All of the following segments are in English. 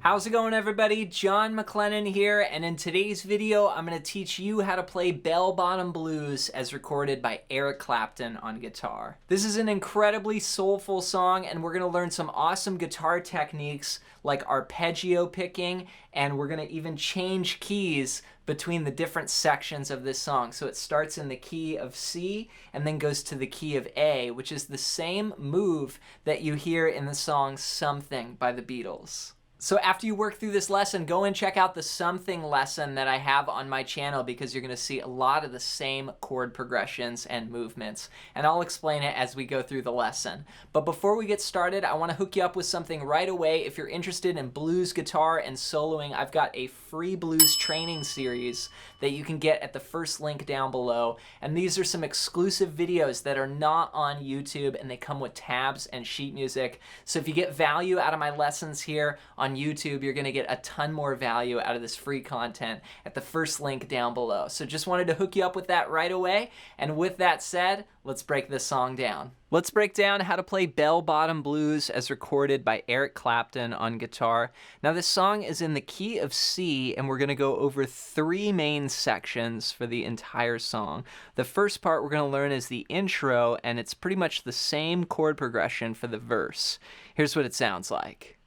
How's it going, everybody? John MacLennan here, and in today's video I'm going to teach you how to play Bell Bottom Blues as recorded by Eric Clapton on guitar. This is an incredibly soulful song, and we're going to learn some awesome guitar techniques like arpeggio picking, and we're going to even change keys between the different sections of this song. So it starts in the key of C and then goes to the key of A, which is the same move that you hear in the song Something by the Beatles. So after you work through this lesson, go and check out the Something lesson that I have on my channel, because you're going to see a lot of the same chord progressions and movements. And I'll explain it as we go through the lesson. But before we get started, I want to hook you up with something right away. If you're interested in blues guitar and soloing, I've got a free blues training series that you can get at the first link down below. And these are some exclusive videos that are not on YouTube, and they come with tabs and sheet music. So if you get value out of my lessons here on YouTube, you're going to get a ton more value out of this free content at the first link down below. So just wanted to hook you up with that right away. And with that said, let's break this song down. Let's break down how to play Bell Bottom Blues as recorded by Eric Clapton on guitar. Now this song is in the key of C, and we're going to go over three main sections for the entire song. The first part we're going to learn is the intro, and it's pretty much the same chord progression for the verse. Here's what it sounds like.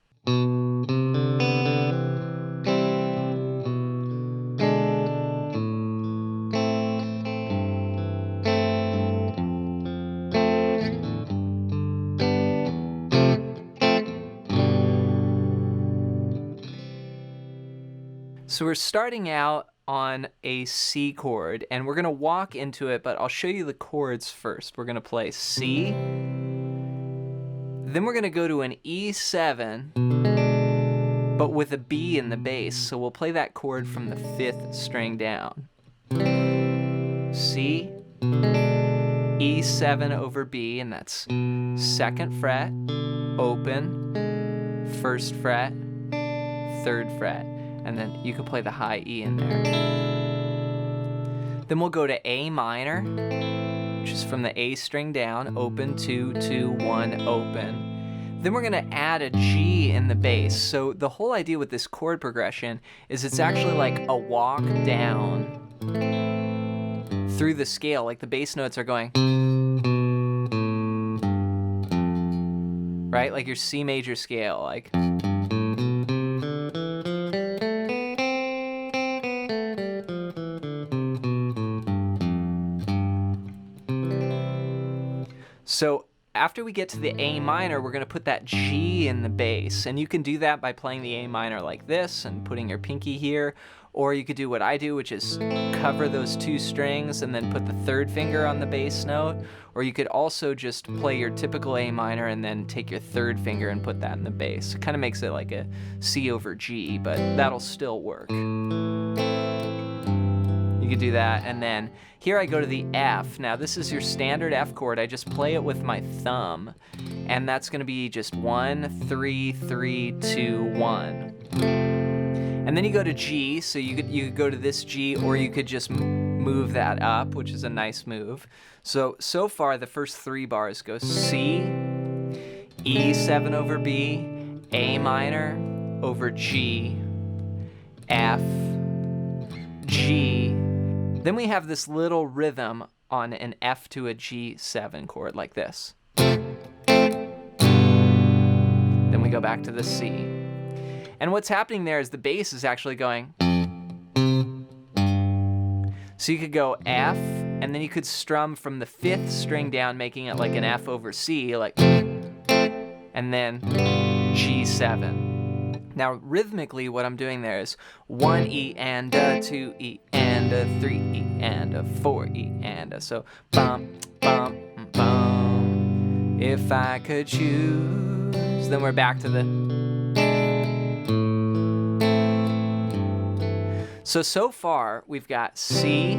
So we're starting out on a C chord, and we're going to walk into it, but I'll show you the chords first. We're going to play C, then we're going to go to an E7, but with a B in the bass. So we'll play that chord from the 5th string down. C, E7 over B, and that's 2nd fret, open, 1st fret, 3rd fret. And then you can play the high E in there. Then we'll go to A minor, which is from the A string down, open, 2, 2, 1, open. Then we're gonna add a G in the bass. So the whole idea with this chord progression is it's actually like a walk down through the scale, like the bass notes are going, right? Like your C major scale, like. So after we get to the A minor, we're going to put that G in the bass. And you can do that by playing the A minor like this and putting your pinky here. Or you could do what I do, which is cover those 2 strings and then put the 3rd finger on the bass note. Or you could also just play your typical A minor and then take your 3rd finger and put that in the bass. It kind of makes it like a C over G, but that'll still work. You could do that, and then here I go to the F. Now this is your standard F chord. I just play it with my thumb, and that's going to be just 1, 3, 3, 2, 1. And then you go to G, so you could go to this G, or you could just move that up, which is a nice move. So far the first 3 bars go C, E7 over B, A minor over G, F, G. Then we have this little rhythm on an F to a G7 chord like this. Then we go back to the C. And what's happening there is the bass is actually going. So you could go F, and then you could strum from the 5th string down, making it like an F over C, like, and then G7. Now rhythmically what I'm doing there is 1 E and a 2 E and a 3 E and a 4 E and a, so bum, bum, bum, if I could choose. Then we're back to the. So far we've got C,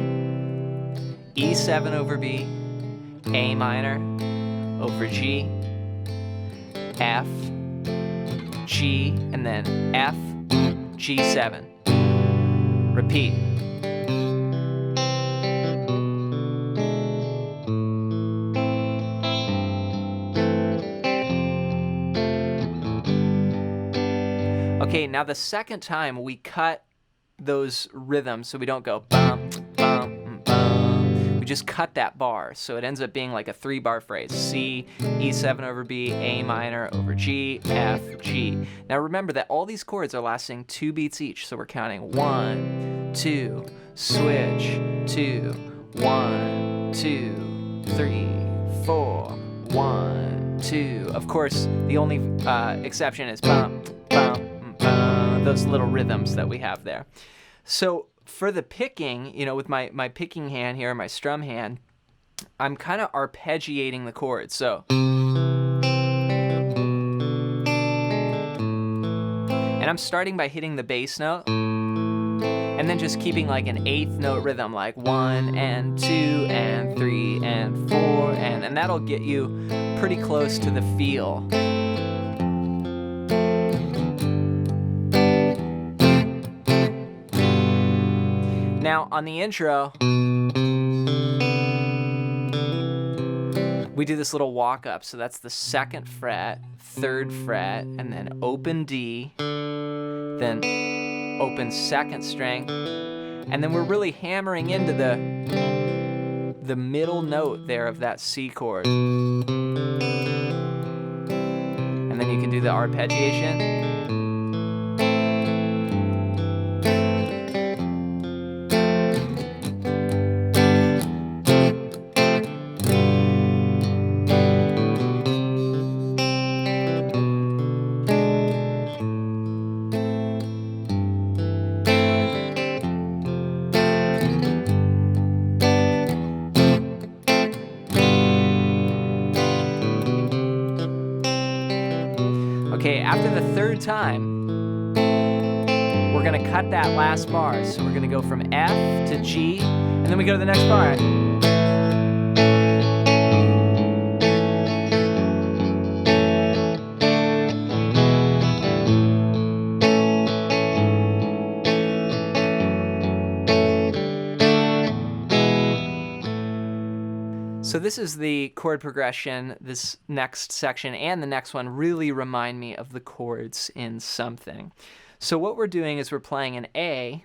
E7 over B, A minor over G, F, G, and then F, G7. Repeat. Okay, now the second time we cut those rhythms so we don't go bum, bum, bum. We just cut that bar. So it ends up being like a 3-bar phrase. C, E7 over B, A minor over G, F, G. Now remember that all these chords are lasting 2 beats each. So we're counting 1, 2, switch, 2, 1, 2, 3, 4, 1, 2. Of course, the only exception is bum, bum, those little rhythms that we have there. So for the picking, you know, with my picking hand here, my strum hand, I'm kind of arpeggiating the chords. So, and I'm starting by hitting the bass note, and then just keeping like an 8th note rhythm, like 1 and 2 and 3 and 4, and that'll get you pretty close to the feel. Now, on the intro, we do this little walk up. So that's the 2nd fret, 3rd fret, and then open D, then open 2nd string, and then we're really hammering into the middle note there of that C chord. And then you can do the arpeggiation. Okay, after the 3rd time, we're gonna cut that last bar. So we're gonna go from F to G, and then we go to the next bar. So this is the chord progression. This next section and the next one really remind me of the chords in something. So what we're doing is we're playing an A.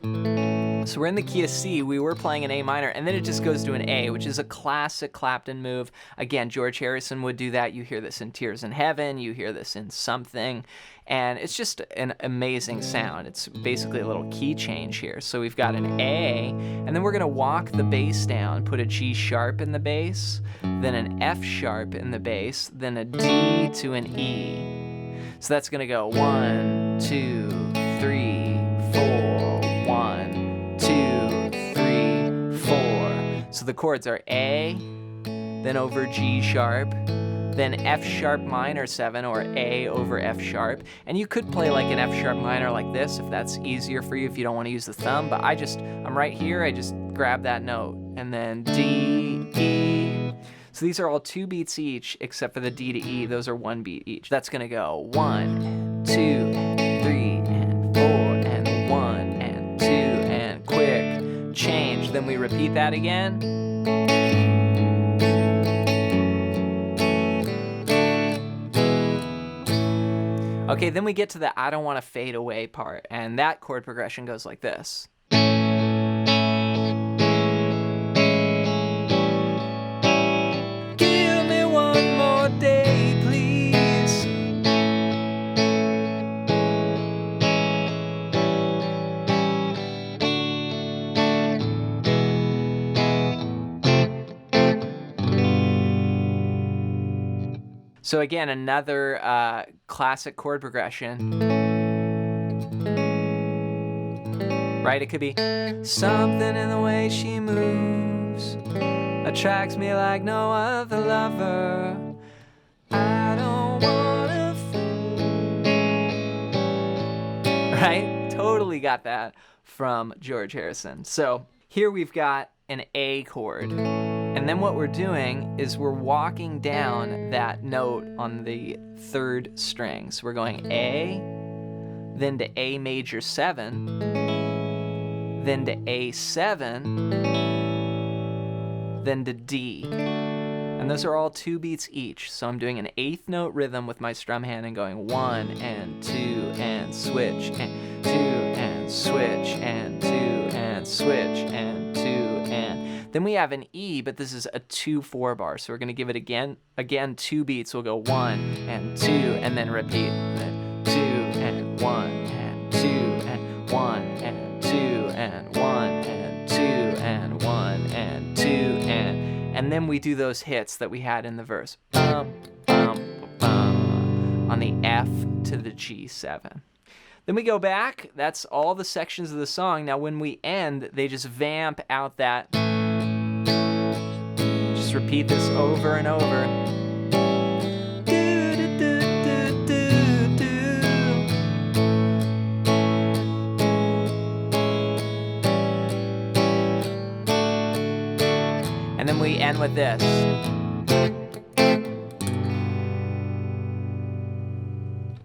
So we're in the key of C, we were playing an A minor, and then it just goes to an A, which is a classic Clapton move. Again, George Harrison would do that. You hear this in Tears in Heaven, you hear this in Something, and it's just an amazing sound. It's basically a little key change here. So we've got an A, and then we're gonna walk the bass down, put a G sharp in the bass, then an F sharp in the bass, then a D to an E. So that's gonna go 1, 2, 3, 4, 1, 2, 3, 4. So the chords are A, then over G sharp, then F sharp minor 7 or A over F sharp. And you could play like an F sharp minor like this if that's easier for you, if you don't want to use the thumb, but I'm right here, I just grab that note. And then D, E. So these are all 2 beats each, except for the D to E, those are 1 beat each. That's gonna go 1, 2, and 3, and 4, and 1, and 2, and quick change. Then we repeat that again. Okay, then we get to the I don't want to fade away part, and that chord progression goes like this. Give me one more day, please. So again, another classic chord progression. Right? It could be something in the way she moves attracts me like no other lover. I don't wanna right? Totally got that from George Harrison. So here we've got an A chord. And then what we're doing is we're walking down that note on the 3rd string. So we're going A, then to A major 7, then to A7, then to D. And those are all 2 beats each. So I'm doing an 8th note rhythm with my strum hand and going 1 and 2 and switch and 2 and switch and 2 and switch and 2 and then we have an E, but this is a 2/4 bar. So we're going to give it again 2 beats. We'll go 1 and 2 and then repeat. And then 2 and 1 and 2 and 1 and 2 and 1 and 2 and 1 and 2 and then we do those hits that we had in the verse. On the F to the G7. Then we go back. That's all the sections of the song. Now when we end, they just vamp out that. Just repeat this over and over. And then we end with this.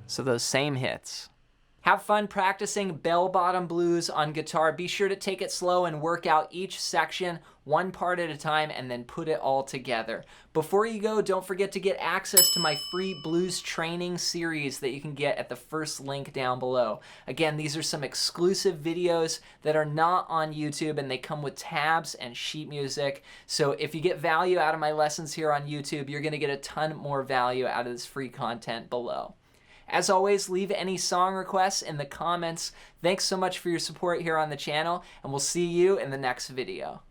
So those same hits. Have fun practicing bell-bottom blues on guitar. Be sure to take it slow and work out each section one part at a time and then put it all together. Before you go, don't forget to get access to my free blues training series that you can get at the first link down below. Again, these are some exclusive videos that are not on YouTube and they come with tabs and sheet music. So if you get value out of my lessons here on YouTube, you're gonna get a ton more value out of this free content below. As always, leave any song requests in the comments. Thanks so much for your support here on the channel, and we'll see you in the next video.